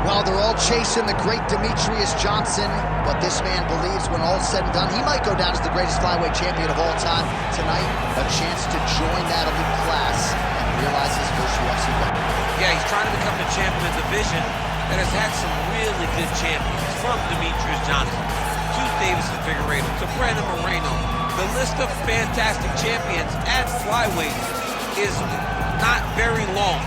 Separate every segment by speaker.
Speaker 1: Well, they're all chasing the great Demetrius Johnson, but this man believes when all's said and done, he might go down as the greatest flyweight champion of all time. Tonight, a chance to join that elite class and realize his first UFC win.
Speaker 2: Yeah, he's trying to become the champion of the division that has had some really good champions, from Demetrius Johnson to Davis and Figueiredo to Brandon Moreno. The list of fantastic champions at flyweight is not very long,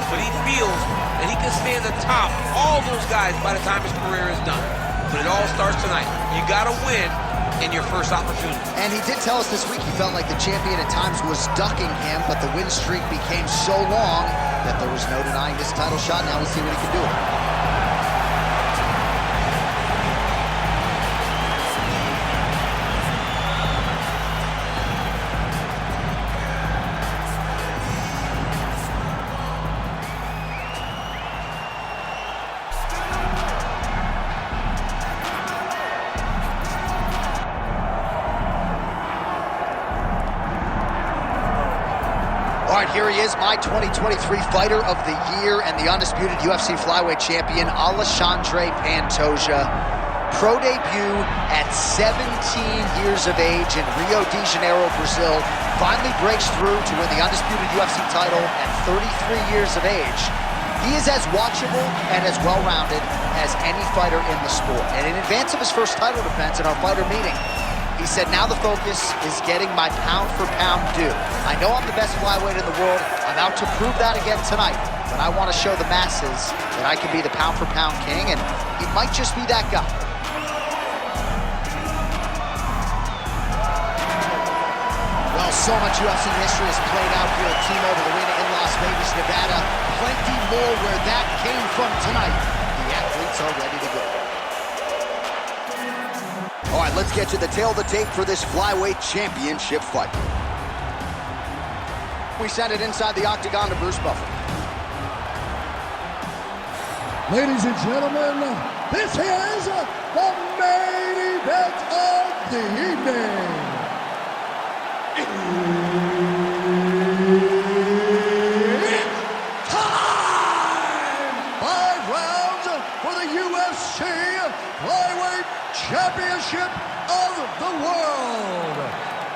Speaker 2: but he feels that he can stand atop all those guys by the time his career is done. But it all starts tonight. You gotta win in your first opportunity.
Speaker 1: And he did tell us this week he felt like the champion at times was ducking him, but the win streak became so long that there was no denying this title shot. Now we'll see what he can do. All right, here he is, my 2023 Fighter of the Year and the undisputed UFC flyweight champion, Alexandre Pantoja. Pro debut at 17 years of age in Rio de Janeiro, Brazil. Finally breaks through to win the undisputed UFC title at 33 years of age. He is as watchable and as well-rounded as any fighter in the sport. And in advance of his first title defense in our fighter meeting, he said, now the focus is getting my pound-for-pound due. I know I'm the best flyweight in the world. I'm out to prove that again tonight. But I want to show the masses that I can be the pound-for-pound king, and he might just be that guy. Well, so much UFC history has played out here at T-Mobile Arena in Las Vegas, Nevada. Plenty more where that came from tonight. The athletes are ready to go. All right, let's get to the tail of the tape for this flyweight championship fight. We send it inside the octagon to Bruce Buffer.
Speaker 3: Ladies and gentlemen, this is the main event of the evening. It's time! 5 rounds for the UFC Flyweight Championship of the World.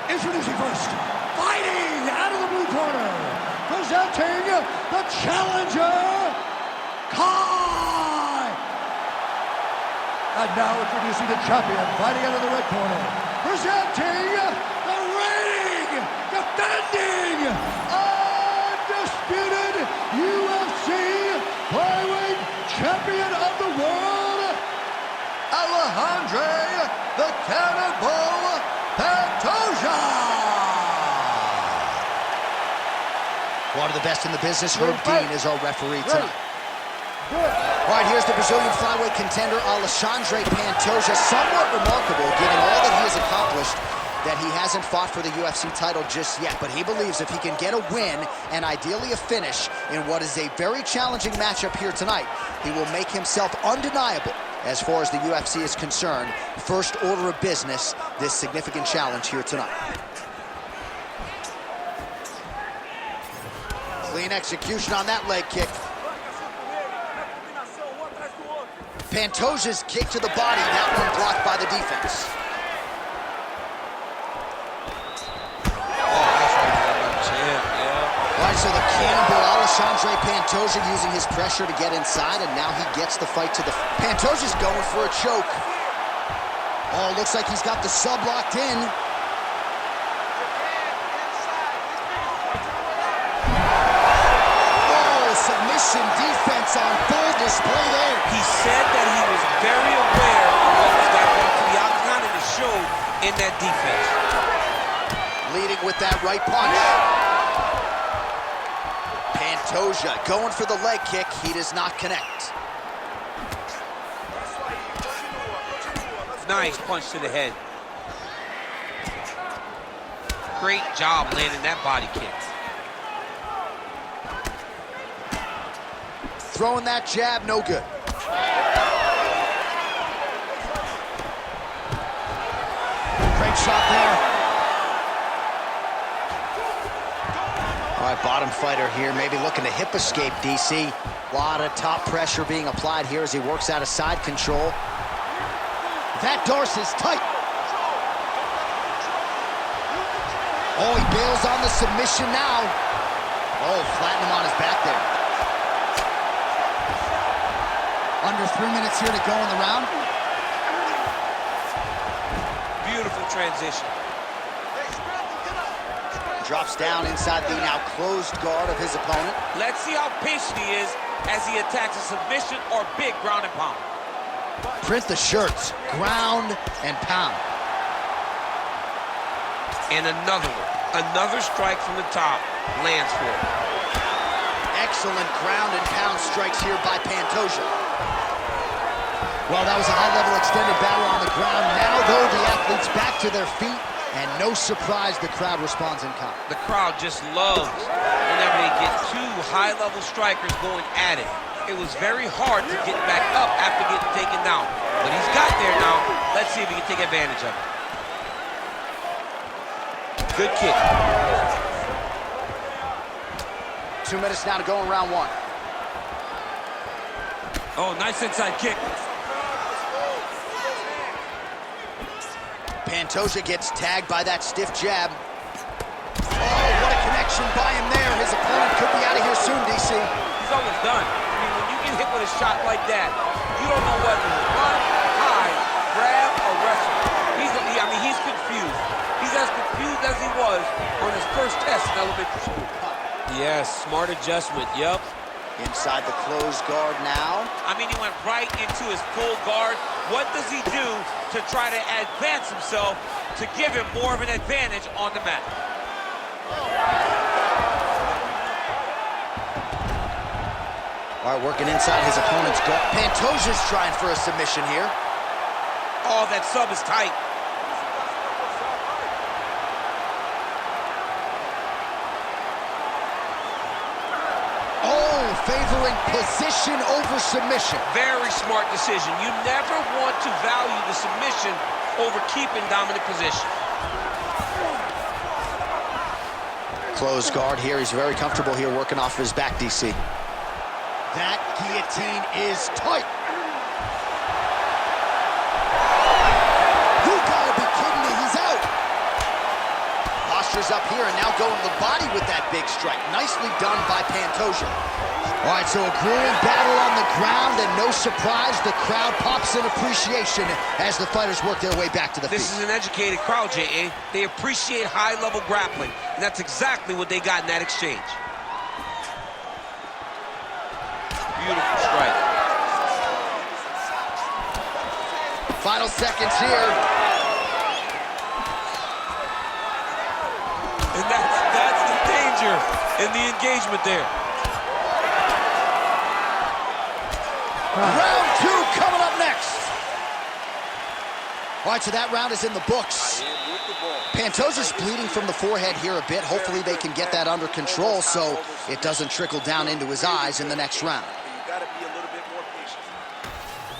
Speaker 3: Introducing first, fighting out of the blue corner, presenting the challenger, Kai. And now introducing the champion, fighting out of the red corner, presenting the reigning, defending, undisputed UFC Flyweight Champion of the World, Alexandre the Cannonball Pantoja.
Speaker 1: One of the best in the business, Herb Dean, is our referee tonight. All right, here's the Brazilian flyweight contender, Alexandre Pantoja. Somewhat remarkable, given all that he has accomplished, that he hasn't fought for the UFC title just yet. But he believes if he can get a win, and ideally a finish, in what is a very challenging matchup here tonight, he will make himself undeniable as far as the UFC is concerned. First order of business, this significant challenge here tonight. Clean execution on that leg kick. Pantoja's kick to the body, that one blocked by the defense. All right, so the cannonball, Alexandre Pantoja using his pressure to get inside, and now he gets the fight to the... Pantoja's going for a choke. Oh, looks like he's got the sub locked in. Submission defense on full display there.
Speaker 2: He said that he was very aware of what was got going to the octagon, and it showed in that defense.
Speaker 1: Leading with that right punch. Pantoja going for the leg kick. He does not connect.
Speaker 2: Nice punch to the head. Great job landing that body kick.
Speaker 1: Throwing that jab, no good. fighter here, maybe looking to hip escape, DC. A lot of top pressure being applied here as he works out of side control. That Darce's tight. Oh, he bails on the submission now. Oh, flatten him on his back there. Under 3 minutes here to go in the round.
Speaker 2: Beautiful transition.
Speaker 1: Drops down inside the now closed guard of his opponent.
Speaker 2: Let's see how patient he is as he attacks a submission or big ground and pound.
Speaker 1: Print the shirts, ground and pound.
Speaker 2: And another one. Another strike from the top. Lands for it.
Speaker 1: Excellent ground and pound strikes here by Pantoja. Well, that was a high-level extended battle on the ground. Now, though, the athletes back to their feet, and no surprise, the crowd responds in kind.
Speaker 2: The crowd just loves whenever they get two high-level strikers going at it. It was very hard to get back up after getting taken down. But he's got there now. Let's see if he can take advantage of it. Good kick.
Speaker 1: 2 minutes now to go in round one.
Speaker 2: Oh, nice inside kick.
Speaker 1: Pantoja gets tagged by that stiff jab. Oh, what a connection by him there. His opponent could be out of here soon, DC.
Speaker 2: He's almost done. I mean, when you get hit with a shot like that, you don't know whether to run, hide, grab, or wrestle. He's confused. He's as confused as he was on his first test in elementary school. Yes, smart adjustment, yep.
Speaker 1: Inside the closed guard now.
Speaker 2: I mean, he went right into his full guard. What does he do to try to advance himself to give him more of an advantage on the mat?
Speaker 1: All right, working inside his opponent's guard. Pantoja's trying for a submission here.
Speaker 2: Oh, that sub is tight.
Speaker 1: Favoring position over submission.
Speaker 2: Very smart decision. You never want to value the submission over keeping dominant position.
Speaker 1: Closed guard here. He's very comfortable here working off his back, DC. That guillotine is tight. You gotta be kidding me. He's out. Posture's up here and now going to the body with that big strike. Nicely done by Pantoja. All right, so a grueling battle on the ground, and no surprise, the crowd pops in appreciation as the fighters work their way back to the feet.
Speaker 2: This is an educated crowd, J.A. They appreciate high-level grappling, and that's exactly what they got in that exchange. Beautiful strike.
Speaker 1: Final seconds here.
Speaker 2: And that's the danger in the engagement there.
Speaker 1: Round two coming up next. All right, so that round is in the books. Pantoja's bleeding from the forehead here a bit. Hopefully they can get that under control so it doesn't trickle down into his eyes in the next round.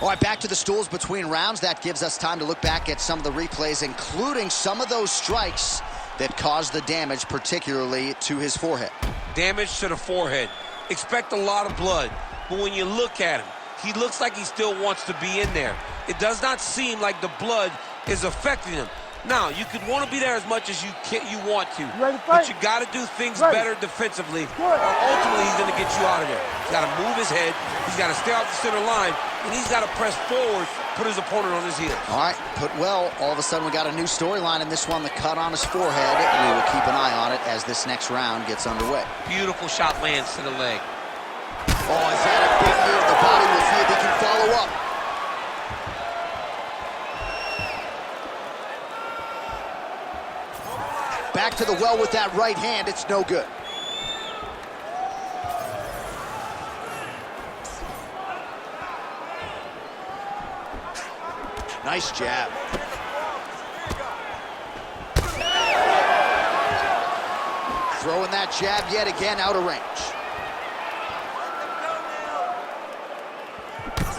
Speaker 1: All right, back to the stools between rounds. That gives us time to look back at some of the replays, including some of those strikes that caused the damage, particularly to his forehead.
Speaker 2: Damage to the forehead. Expect a lot of blood, but when you look at him, he looks like he still wants to be in there. It does not seem like the blood is affecting him. Now, you could want to be there as much as you want to, but you got to do things better defensively, or ultimately he's going to get you out of there. He's got to move his head, he's got to stay off the center line, and he's got to press forward, put his opponent on his heels.
Speaker 1: All right, put well. All of a sudden we got a new storyline in this one, the cut on his forehead. We will keep an eye on it as this next round gets underway.
Speaker 2: Beautiful shot lands to the leg.
Speaker 1: Oh, is that a big move? The body, will see if he can follow up. Back to the well with that right hand. It's no good. Nice jab. Throwing that jab yet again out of range.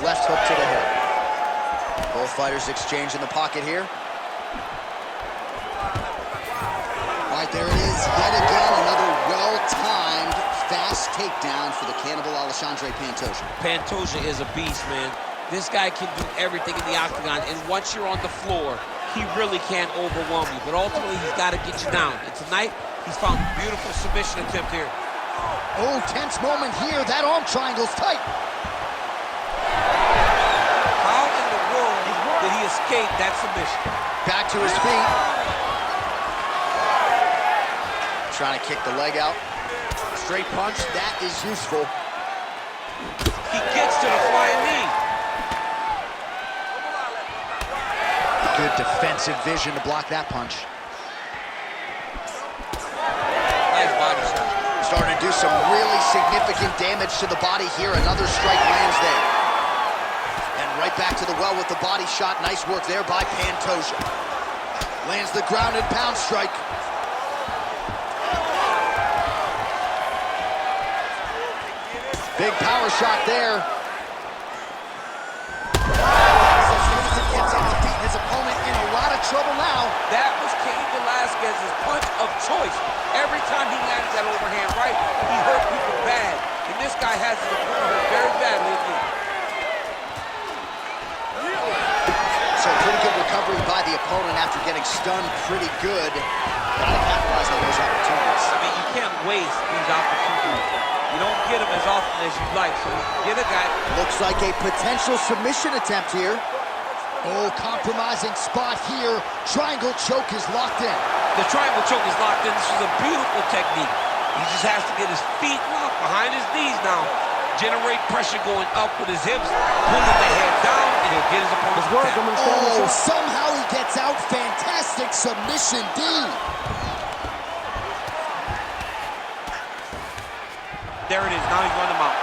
Speaker 1: Left hook to the head. Both fighters exchange in the pocket here. All right, there it is yet again, another well-timed fast takedown for the cannibal Alexandre Pantoja.
Speaker 2: Pantoja is a beast, man. This guy can do everything in the octagon, and once you're on the floor, he really can't overwhelm you. But ultimately, he's got to get you down. And tonight, he's found a beautiful submission attempt here.
Speaker 1: Oh, tense moment here. That arm triangle's tight.
Speaker 2: How in the world did he escape that submission?
Speaker 1: Back to his feet. Trying to kick the leg out. Straight punch, that is useful.
Speaker 2: He gets to the flying knee.
Speaker 1: Good defensive vision to block that punch.
Speaker 2: Nice body shot.
Speaker 1: Starting to do some really significant damage to the body here. Another strike lands there. And right back to the well with the body shot. Nice work there by Pantoja. Lands the ground and pound strike. Big power shot there. Gets on the feet. His opponent in a lot of trouble now.
Speaker 2: That was Cain Velasquez's punch of choice. Every time he landed that overhand right, he hurt people bad. And this guy has his opponent hurt very badly again.
Speaker 1: So pretty good recovery by the opponent after getting stunned pretty good. Gotta capitalize on those opportunities.
Speaker 2: I mean, you can't waste these opportunities. You don't get them as often as you'd like, so get a guy.
Speaker 1: Looks like a potential submission attempt here. Oh, compromising spot here. Triangle choke is locked in.
Speaker 2: The triangle choke is locked in. This is a beautiful technique. He just has to get his feet locked behind his knees now. Generate pressure going up with his hips, pulling the head down, and he'll get his opponent's attack.
Speaker 1: Oh, somehow he gets out. Fantastic submission D.
Speaker 2: There it is. Now he's run him out.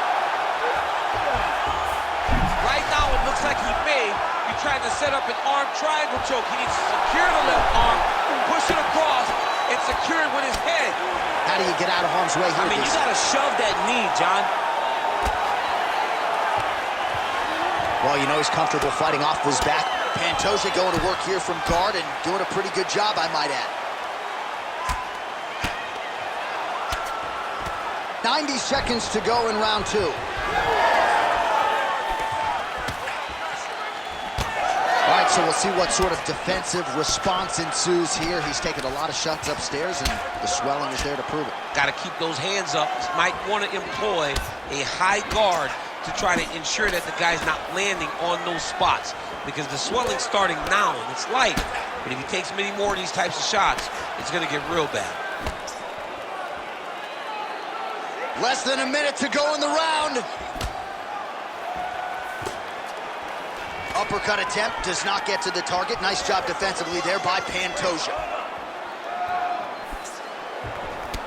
Speaker 2: Right now, it looks like he may be trying to set up an arm triangle choke. He needs to secure the left arm, push it across, and secure it with his head.
Speaker 1: How do you get out of harm's way here?
Speaker 2: I mean, you gotta shove that knee, John.
Speaker 1: Well, you know he's comfortable fighting off his back. Pantoja going to work here from guard and doing a pretty good job, I might add. 90 seconds to go in round two. All right, so we'll see what sort of defensive response ensues here. He's taken a lot of shots upstairs, and the swelling is there to prove it.
Speaker 2: Got to keep those hands up. Might want to employ a high guard to try to ensure that the guy's not landing on those spots, because the swelling's starting now, and it's light. But if he takes many more of these types of shots, it's going to get real bad.
Speaker 1: Less than a minute to go in the round. Uppercut attempt does not get to the target. Nice job defensively there by Pantoja.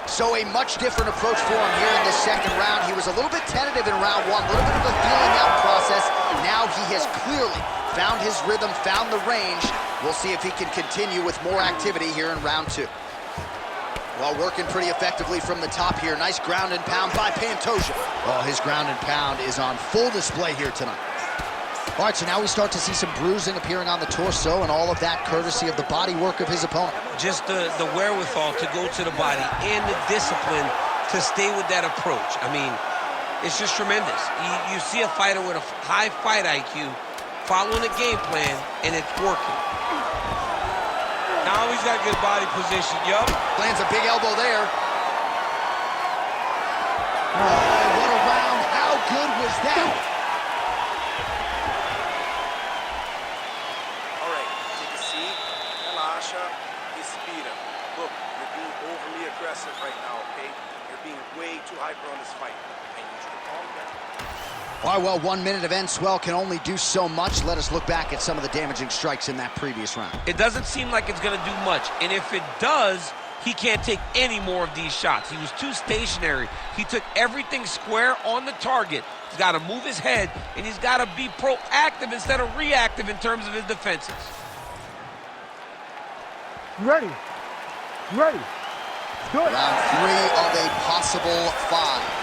Speaker 1: So a much different approach for him here in the second round. He was a little bit tentative in round one, a little bit of a feeling out process. Now he has clearly found his rhythm, found the range. We'll see if he can continue with more activity here in round two. Well, working pretty effectively from the top here. Nice ground and pound by Pantoja. Oh, his ground and pound is on full display here tonight. All right, so now we start to see some bruising appearing on the torso, and all of that courtesy of the body work of his opponent.
Speaker 2: Just the wherewithal to go to the body and the discipline to stay with that approach. I mean, it's just tremendous. You see a fighter with a high fight IQ following a game plan, and it's working. Now he's got good body position, yup.
Speaker 1: Lands a big elbow there. Oh, what a round. How good was that?
Speaker 4: All right, take a seat. Relaxa. Respira. Look, you're being overly aggressive right now, okay? You're being way too hyper on this fight. I need you to calm down.
Speaker 1: All right, well, 1 minute of end swell can only do so much. Let us look back at some of the damaging strikes in that previous round.
Speaker 2: It doesn't seem like it's going to do much, and if it does, he can't take any more of these shots. He was too stationary. He took everything square on the target. He's got to move his head, and he's got to be proactive instead of reactive in terms of his defenses.
Speaker 3: You ready? You ready? Good.
Speaker 1: Round three of a possible 5.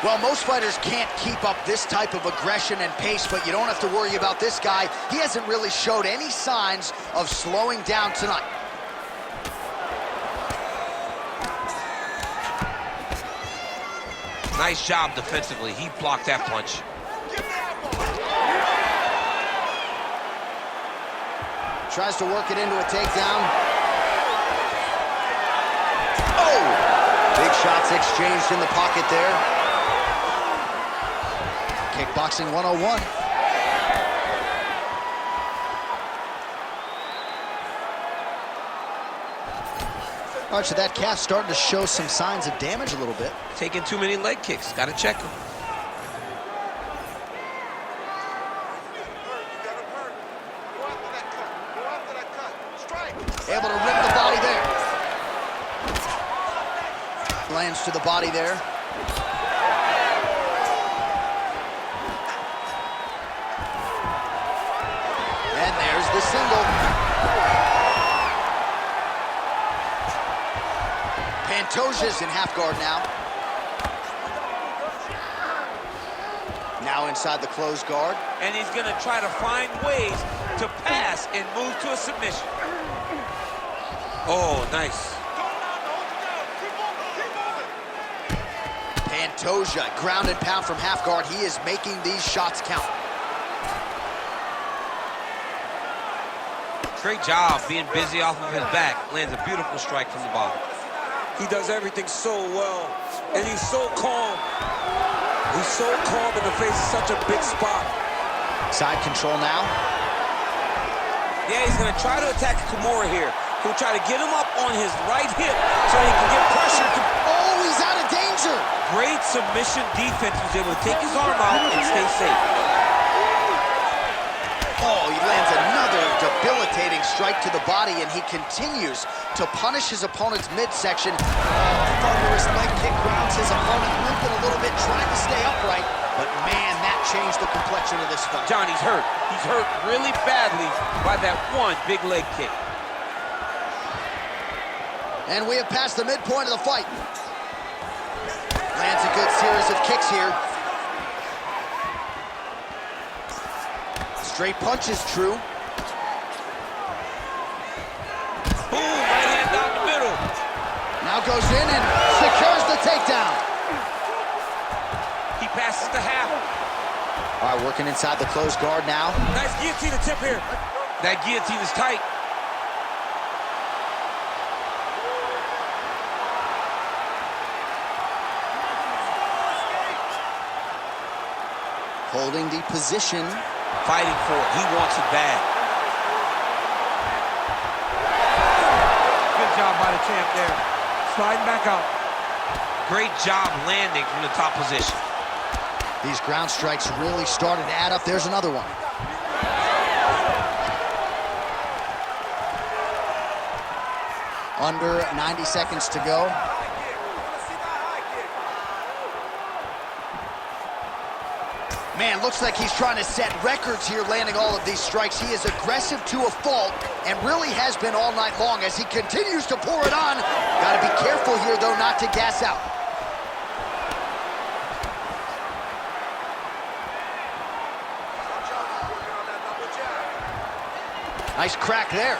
Speaker 1: Well, most fighters can't keep up this type of aggression and pace, but you don't have to worry about this guy. He hasn't really showed any signs of slowing down tonight.
Speaker 2: Nice job defensively. He blocked that punch.
Speaker 1: Tries to work it into a takedown. Oh! Big shots exchanged in the pocket there. Kickboxing 101. All right, so that calf starting to show some signs of damage a little bit.
Speaker 2: Taking too many leg kicks. Got to check him.
Speaker 1: Able to rip the body there. Lands to the body there. And there's the single. Pantoja's in half guard now. Now inside the closed guard.
Speaker 2: And he's going to try to find ways to pass and move to a submission. Oh, nice.
Speaker 1: Pantoja, ground and pound from half guard. He is making these shots count.
Speaker 2: Great job being busy off of his back. Lands a beautiful strike from the bottom.
Speaker 5: He does everything so well, and he's so calm. He's so calm in the face of such a big spot.
Speaker 1: Side control now.
Speaker 2: Yeah, he's going to try to attack Kimura here. He'll try to get him up on his right hip so he can get pressure.
Speaker 1: Oh, he's out of danger.
Speaker 2: Great submission defense. He's able to take his arm out and stay safe.
Speaker 1: Oh, he lands another debilitating strike to the body, and he continues to punish his opponent's midsection. Thunderous leg kick grounds his opponent, limping a little bit, trying to stay upright. But man, that changed the complexion of this fight.
Speaker 2: Johnny's hurt. He's hurt really badly by that one big leg kick.
Speaker 1: And we have passed the midpoint of the fight. Lands a good series of kicks here. Straight punches, true.
Speaker 2: Boom, right hand down the middle.
Speaker 1: Now goes in and secures the takedown.
Speaker 2: He passes the half.
Speaker 1: All right, working inside the closed guard now.
Speaker 5: Nice guillotine attempt here.
Speaker 2: That guillotine is tight.
Speaker 1: Holding the position.
Speaker 2: Fighting for it. He wants it bad.
Speaker 5: Good job by the champ there. Sliding back out.
Speaker 2: Great job landing from the top position.
Speaker 1: These ground strikes really started to add up. There's another one. Under 90 seconds to go. Man, looks like he's trying to set records here, landing all of these strikes. He is aggressive to a fault and really has been all night long as he continues to pour it on. Got to be careful here, though, not to gas out. Nice crack there.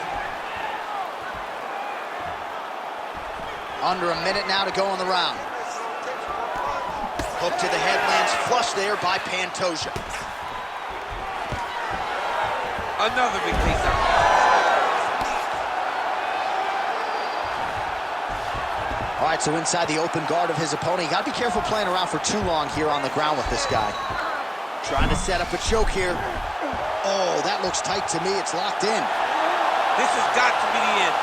Speaker 1: Under a minute now to go in the round. Hook to the head, lands flush there by Pantoja.
Speaker 2: Another big takedown.
Speaker 1: All right, so inside the open guard of his opponent. You got to be careful playing around for too long here on the ground with this guy. Trying to set up a choke here. Oh, that looks tight to me. It's locked in.
Speaker 2: This has got to be the end.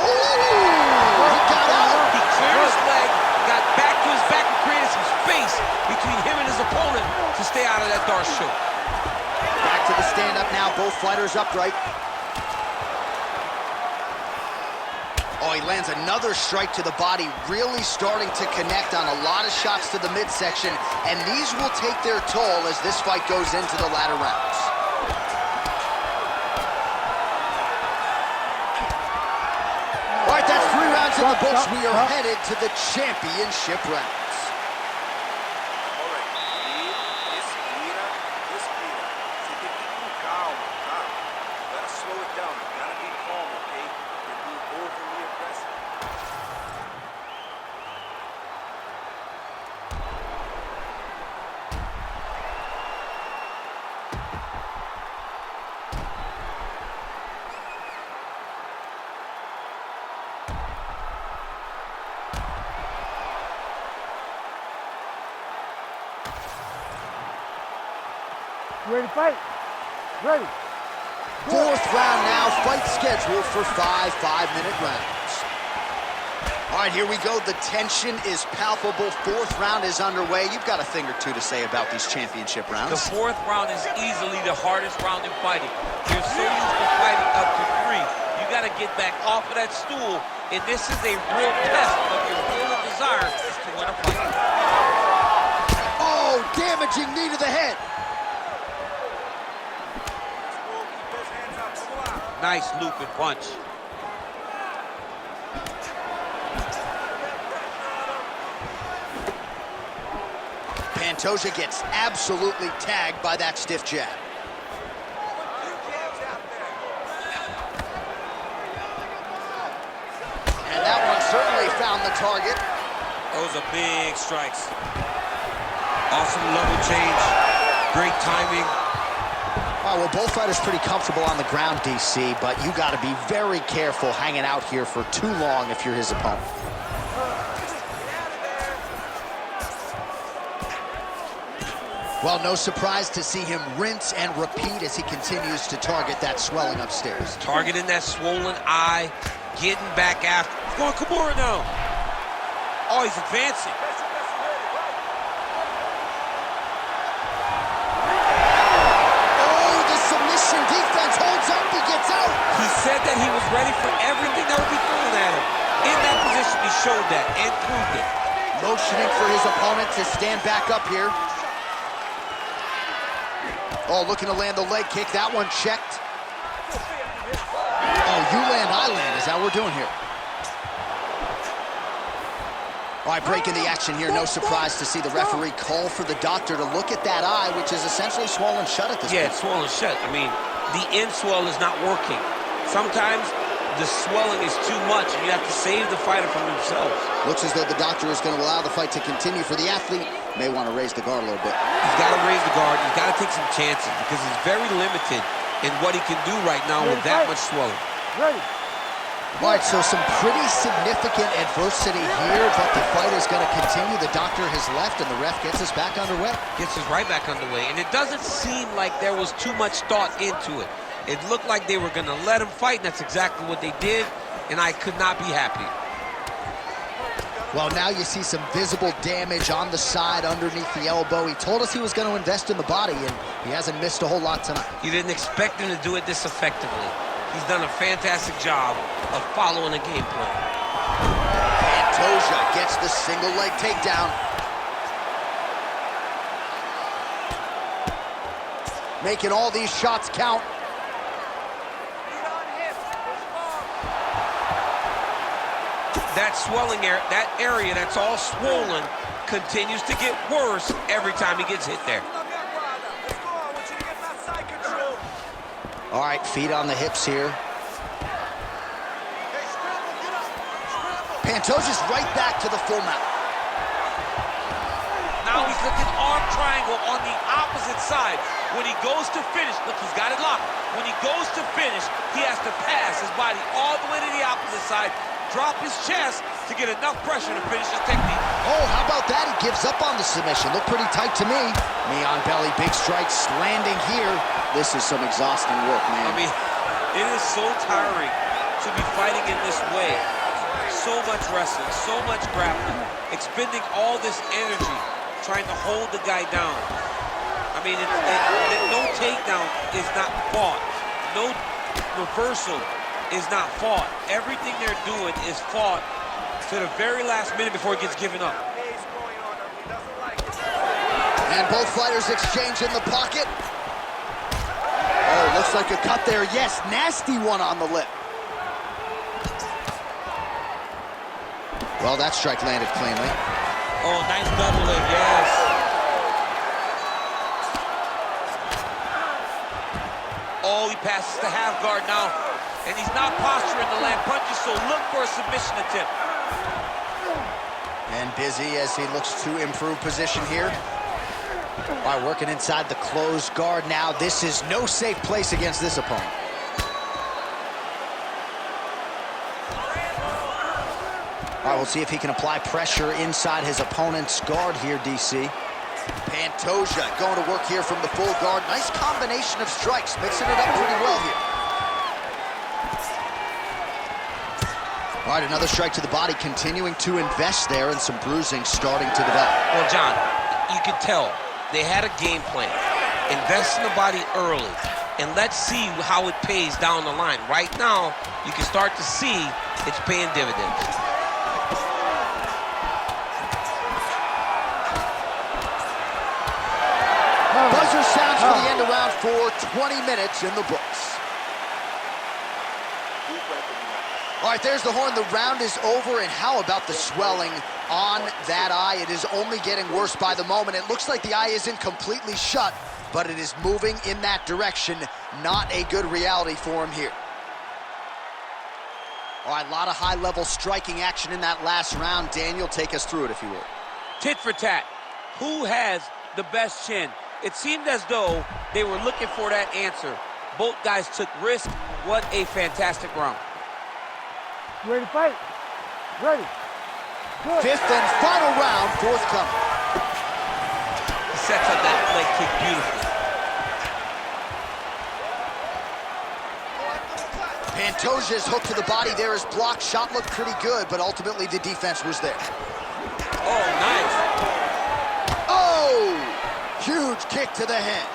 Speaker 1: Oh, he got out.
Speaker 2: He cleared his leg, got back to his back and created some space between him and his opponent to stay out of that Darce choke.
Speaker 1: Back to the stand-up now. Both fighters upright. Oh, he lands another strike to the body, really starting to connect on a lot of shots to the midsection, and these will take their toll as this fight goes into the latter rounds. All right, that's 3 rounds in the books. We are headed to the championship rounds.
Speaker 6: You ready to fight? Ready.
Speaker 1: Fourth round now, fight scheduled for 5 5-minute rounds. All right, here we go. The tension is palpable. Fourth round is underway. You've got a thing or two to say about these championship rounds.
Speaker 2: The fourth round is easily the hardest round in fighting. You're so used to fighting up to 3. You got to get back off of that stool, and this is a real test of your will and desire to win a fight.
Speaker 1: Oh, damaging knee to the head.
Speaker 2: Nice looping punch.
Speaker 1: Pantoja gets absolutely tagged by that stiff jab. And that one certainly found the target.
Speaker 2: Those are big strikes. Awesome level change. Great timing.
Speaker 1: All right, well, both fighters pretty comfortable on the ground, DC, but you got to be very careful hanging out here for too long if you're his opponent. Well, no surprise to see him rinse and repeat as he continues to target that swelling upstairs.
Speaker 2: Targeting that swollen eye, getting back after. He's going Kimura now. Oh, he's advancing.
Speaker 1: Oh, the submission defense holds up, he gets out.
Speaker 2: He said that he was ready for everything that would be thrown at him. In that position, he showed that and proved it.
Speaker 1: Motioning for his opponent to stand back up here. Oh, looking to land the leg kick. That one checked. Oh, you land, I land. Is that what we're doing here? All right, breaking the action here. No surprise to see the referee call for the doctor to look at that eye, which is essentially swollen shut at this point.
Speaker 2: Yeah, it's swollen shut. I mean, the end swell is not working. Sometimes the swelling is too much, and you have to save the fighter from themselves.
Speaker 1: Looks as though the doctor is going to allow the fight to continue. For the athlete, may want to raise the guard a little bit.
Speaker 2: He's got to raise the guard. He's got to take some chances because he's very limited in what he can do right now with that much swelling.
Speaker 6: Ready.
Speaker 1: All right, so some pretty significant adversity here, but the fight is going to continue. The doctor has left, and the ref gets us back underway.
Speaker 2: Gets us right back underway, and it doesn't seem like there was too much thought into it. It looked like they were going to let him fight, and that's exactly what they did, and I could not be happy.
Speaker 1: Well, now you see some visible damage on the side underneath the elbow. He told us he was going to invest in the body, and he hasn't missed a whole lot tonight.
Speaker 2: You didn't expect him to do it this effectively. He's done a fantastic job of following a game plan.
Speaker 1: Pantoja gets the single leg takedown. Making all these shots count.
Speaker 2: That swelling area, that area that's all swollen, continues to get worse every time he gets hit there.
Speaker 1: All right, feet on the hips here. Pantoja's right back to the full mount.
Speaker 2: Now he's looking arm triangle on the opposite side. When he goes to finish, look, he's got it locked. When he goes to finish, he has to pass his body all the way to the opposite side, drop his chest to get enough pressure to finish his technique.
Speaker 1: Oh, how about that? He gives up on the submission. Looked pretty tight to me. Knee on belly, big strikes landing here. This is some exhausting work, man.
Speaker 2: I mean, it is so tiring to be fighting in this way. So much wrestling, so much grappling, expending all this energy trying to hold the guy down. I mean, no takedown is not fought. No reversal is not fought. Everything they're doing is fought to the very last minute before it gets given up.
Speaker 1: And both fighters exchange in the pocket. Oh, looks like a cut there. Yes, nasty one on the lip. Well, that strike landed cleanly.
Speaker 2: Oh, nice double leg, yes. Oh, he passes the half guard now. And he's not posturing to land punches, so look for a submission attempt.
Speaker 1: And busy as he looks to improve position here. All right, working inside the closed guard now. This is no safe place against this opponent. All right, we'll see if he can apply pressure inside his opponent's guard here, DC. Pantoja going to work here from the full guard. Nice combination of strikes, mixing it up pretty well here. All right, another strike to the body, continuing to invest there, and some bruising starting to develop.
Speaker 2: Well, John, you can tell they had a game plan. Invest in the body early, and let's see how it pays down the line. Right now, you can start to see it's paying dividends.
Speaker 1: Buzzer sounds for the end of round 4, 20 minutes in the books. All right, there's the horn. The round is over, and how about the swelling on that eye? It is only getting worse by the moment. It looks like the eye isn't completely shut, but it is moving in that direction. Not a good reality for him here. All right, a lot of high-level striking action in that last round. Daniel, take us through it, if you will.
Speaker 5: Tit for tat. Who has the best chin? It seemed as though they were looking for that answer. Both guys took risk. What a fantastic round.
Speaker 6: You ready to fight? Ready. Good.
Speaker 1: Fifth and final round, forthcoming.
Speaker 2: He sets up that leg kick beautifully.
Speaker 1: Pantoja's hook to the body there is blocked. Shot looked pretty good, but ultimately the defense was there.
Speaker 5: Oh, nice.
Speaker 1: Oh! Huge kick to the head.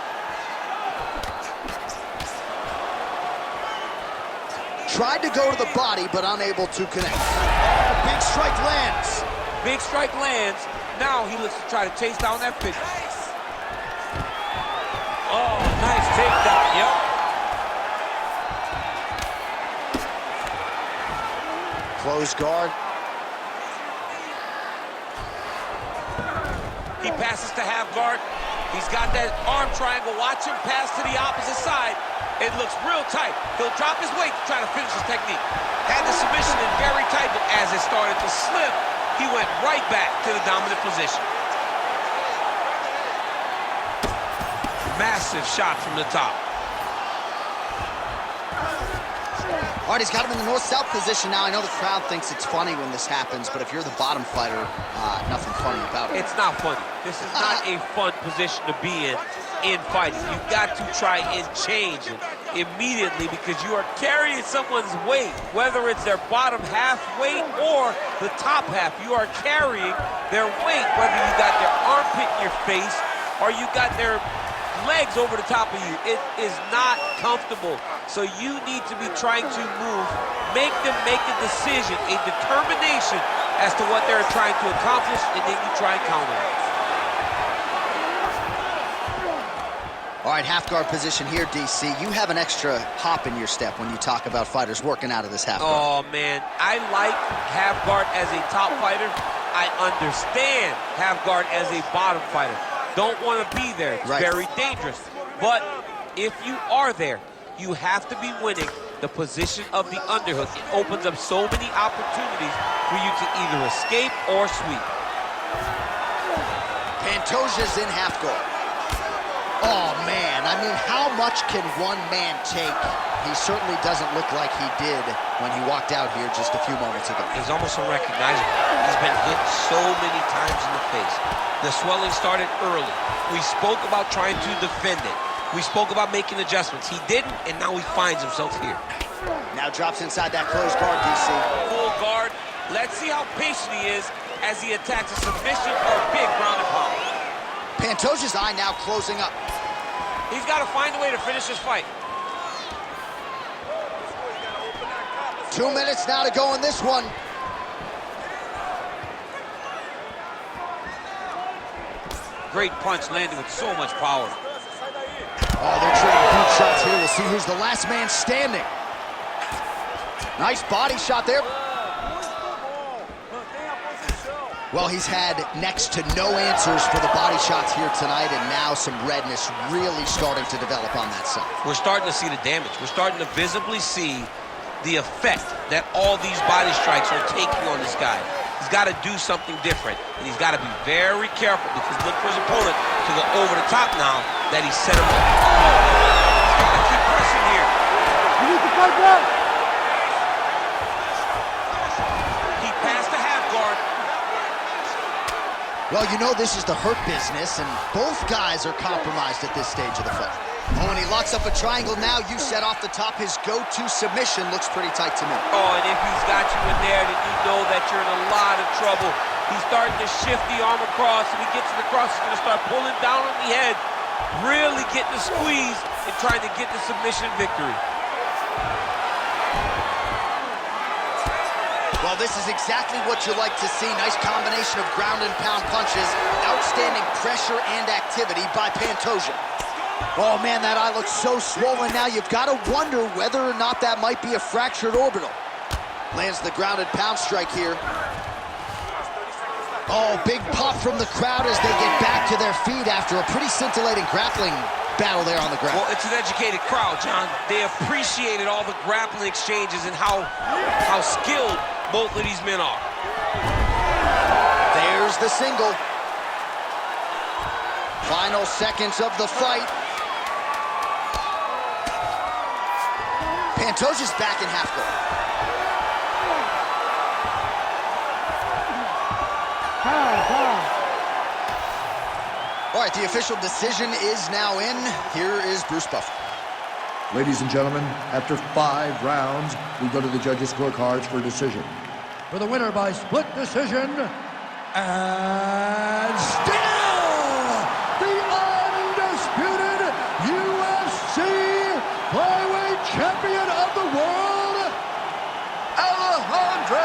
Speaker 1: Tried to go to the body, but unable to connect. Oh, big strike lands.
Speaker 5: Big strike lands. Now he looks to try to chase down that finish. Oh, nice takedown. Yep.
Speaker 1: Close guard.
Speaker 5: He passes to half guard. He's got that arm triangle. Watch him pass to the opposite side. It looks real tight. He'll drop his weight to try to finish his technique. Had the submission in very tight, but as it started to slip, he went right back to the dominant position. Massive shot from the top.
Speaker 1: All right, he's got him in the north-south position now. I know the crowd thinks it's funny when this happens, but if you're the bottom fighter, nothing funny about it.
Speaker 5: It's not funny. This is not a fun position to be in fighting. You've got to try and change it immediately because you are carrying someone's weight, whether it's their bottom half weight or the top half. You are carrying their weight, whether you got their armpit in your face or you got their legs over the top of you. It is not comfortable. So you need to be trying to move, make them make a decision, a determination as to what they're trying to accomplish, and then you try and counter it.
Speaker 1: All right, half guard position here, DC. You have an extra hop in your step when you talk about fighters working out of this half guard.
Speaker 5: Oh, man. I like half guard as a top fighter. I understand half guard as a bottom fighter. Don't want to be there. It's very dangerous. But if you are there, you have to be winning the position of the underhook. It opens up so many opportunities for you to either escape or sweep.
Speaker 1: Pantoja's in half guard. Oh, man. I mean, how much can one man take? He certainly doesn't look like he did when he walked out here just a few moments ago.
Speaker 2: He's almost unrecognizable. He's been hit so many times in the face. The swelling started early. We spoke about trying to defend it. We spoke about making adjustments. He didn't, and now he finds himself here.
Speaker 1: Now drops inside that closed guard, DC.
Speaker 5: Full guard. Let's see how patient he is as he attacks a submission or a big ground and pound.
Speaker 1: Pantoja's eye now closing up.
Speaker 5: He's got to find a way to finish this fight.
Speaker 1: 2 minutes now to go in this one.
Speaker 5: Great punch landed with so much power.
Speaker 1: Oh, they're trading boot shots here. We'll see who's the last man standing. Nice body shot there. Well, he's had next to no answers for the body shots here tonight, and now some redness really starting to develop on that side.
Speaker 2: We're starting to see the damage. We're starting to visibly see the effect that all these body strikes are taking on this guy. He's got to do something different, and he's got to be very careful because look for his opponent to go over the top now that he set him up. He's got to keep pressing here.
Speaker 6: You need to fight back.
Speaker 5: He passed the half guard.
Speaker 1: Well, you know this is the hurt business, and both guys are compromised at this stage of the fight. Oh, and he locks up a triangle now. You said off the top his go-to submission looks pretty tight to me.
Speaker 5: Oh, and if he's got you in there, then you know that you're in a lot of trouble. He's starting to shift the arm across. If he gets it across, he's going to start pulling down on the head, really getting the squeeze and trying to get the submission victory.
Speaker 1: Well, this is exactly what you like to see. Nice combination of ground and pound punches. Outstanding pressure and activity by Pantoja. Oh, man, that eye looks so swollen now. You've got to wonder whether or not that might be a fractured orbital. Lands the ground and pound strike here. Oh, big pop from the crowd as they get back to their feet after a pretty scintillating grappling battle there on the ground.
Speaker 5: Well, it's an educated crowd, John. They appreciated all the grappling exchanges and how skilled both of these men are.
Speaker 1: There's the single. Final seconds of the fight. Pantoja's back in half guard. All right, the official decision is now in. Here is Bruce Buffer.
Speaker 3: Ladies and gentlemen, after 5 rounds, we go to the judges' scorecards for a decision. For the winner by split decision, and still the undisputed UFC flyweight champion of the world, Alejandro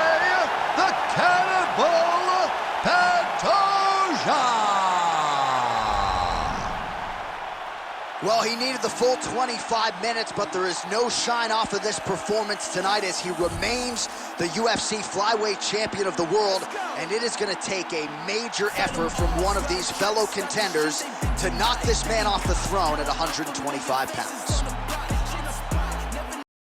Speaker 3: the Cannibal Pantoja.
Speaker 1: Well, he needed the full 25 minutes, but there is no shine off of this performance tonight as he remains the UFC flyweight champion of the world, and it is going to take a major effort from one of these fellow contenders to knock this man off the throne at 125 pounds.